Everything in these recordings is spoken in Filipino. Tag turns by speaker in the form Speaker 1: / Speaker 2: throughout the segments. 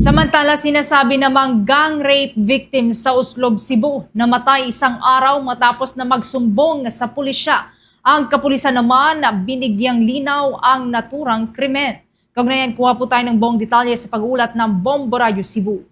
Speaker 1: Samantala, sinasabi namang gang rape victim sa Uslob, Cebu, namatay isang araw matapos na magsumbong sa pulisya. Ang kapulisan naman na binigyang linaw ang naturang krimen. Kaugnayan, kuha po tayo ng buong detalye sa pag-uulat ng Bombo Radio Cebu.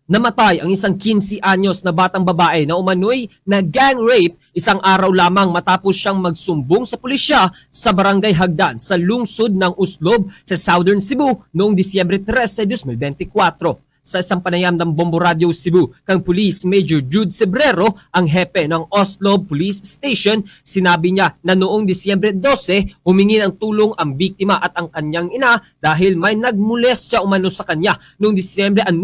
Speaker 2: Namatay ang isang 15 anyos na batang babae na umano'y na gang rape isang araw lamang matapos siyang magsumbong sa pulisya sa Barangay Hagdan sa lungsod ng Uslob sa Southern Cebu noong Disyembre 13, 2024. Sa isang panayam ng Bombo Radio Cebu, kang Police Major Jude Sebrero, ang hepe ng Uslob Police Station, sinabi niya na noong Disyembre 12, humingi ng tulong ang biktima at ang kanyang ina dahil may nagmolestya umano sa kanya noong Disyembre 9,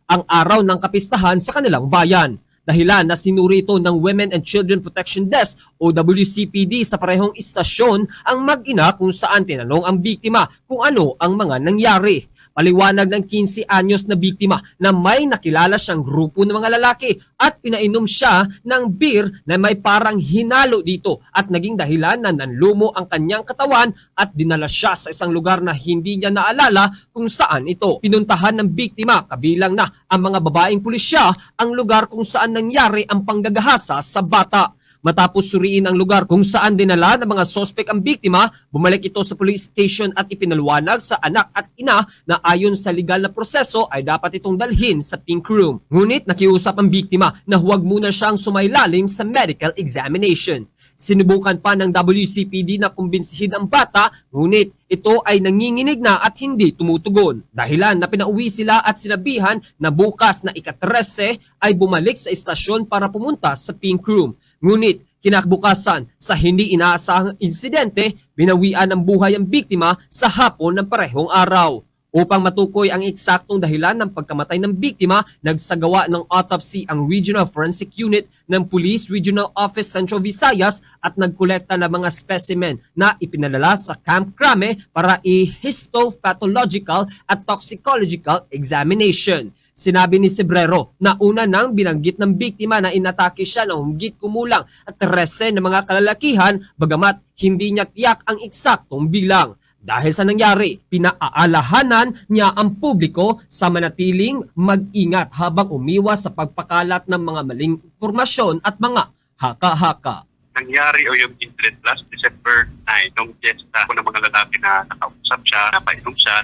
Speaker 2: ang araw ng kapistahan sa kanilang bayan. Dahilan na sinuri ito ng Women and Children Protection Desk o WCPD sa parehong istasyon ang mag-ina kung saan tinanong ang biktima kung ano ang mga nangyari. Paliwanag ng 15 anyos na biktima na may nakilala siyang grupo ng mga lalaki at pinainom siya ng beer na may parang hinalo dito at naging dahilan na nanlumo ang kanyang katawan at dinala siya sa isang lugar na hindi niya naalala kung saan ito. Pinuntahan ng biktima kabilang na ang mga babaeng pulisya ang lugar kung saan nangyari ang panggagahasa sa bata. Matapos suriin ang lugar kung saan dinala ng mga sospek ang biktima, bumalik ito sa police station at ipinaliwanag sa anak at ina na ayon sa legal na proseso ay dapat itong dalhin sa pink room. Ngunit nakiusap ang biktima na huwag muna siyang sumailalim sa medical examination. Sinubukan pa ng WCPD na kumbinsihin ang bata, ngunit ito ay nanginginig na at hindi tumutugon. Dahilan na pinauwi sila at sinabihan na bukas na ika-13 ay bumalik sa istasyon para pumunta sa pink room. Ngunit kinakbukasan sa hindi inaasahang insidente, binawian ng buhay ang biktima sa hapon ng parehong araw. Upang matukoy ang eksaktong dahilan ng pagkamatay ng biktima, nagsagawa ng autopsy ang Regional Forensic Unit ng Police Regional Office Central Visayas at nagkolekta ng mga specimen na ipinalala sa Camp Crame para i-histopathological at toxicological examination. Sinabi ni Sebrero na una nang binanggit ng biktima na inatake siya ng humigit kumulang at 13 na mga kalalakihan bagamat hindi niya tiyak ang eksaktong bilang. Dahil sa nangyari, pinaaalahanan niya ang publiko sa manatiling mag-ingat habang umiwas sa pagpakalat ng mga maling impormasyon at mga haka-haka.
Speaker 3: Nangyari o yung incident last December 9, nung fiesta ko ng mga lalaki na nakausap siya, napainom siya,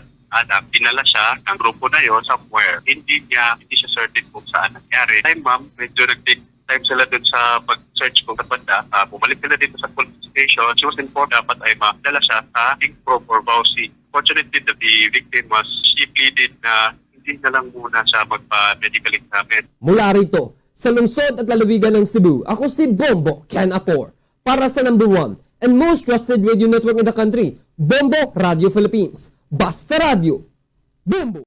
Speaker 3: dinala siya ng grupo na yon somewhere. Hindi siya certain kung saan nangyari. Time ma'am, medyo nag-take time sila dun sa pag-search kung sa banda. Bumalik sila dito sa police station. She was informed dapat ay madala siya sa Kingprop or Bausi. Fortunately, the victim was, she pleaded na hindi na lang muna siya magpa-medical examen.
Speaker 2: Mula rito, sa lungsod at lalawigan ng Cebu, ako si Bombo Ken Apor. Para sa number 1 and most trusted radio network in the country, Bombo Radio Philippines. Basta Radio. Bombo!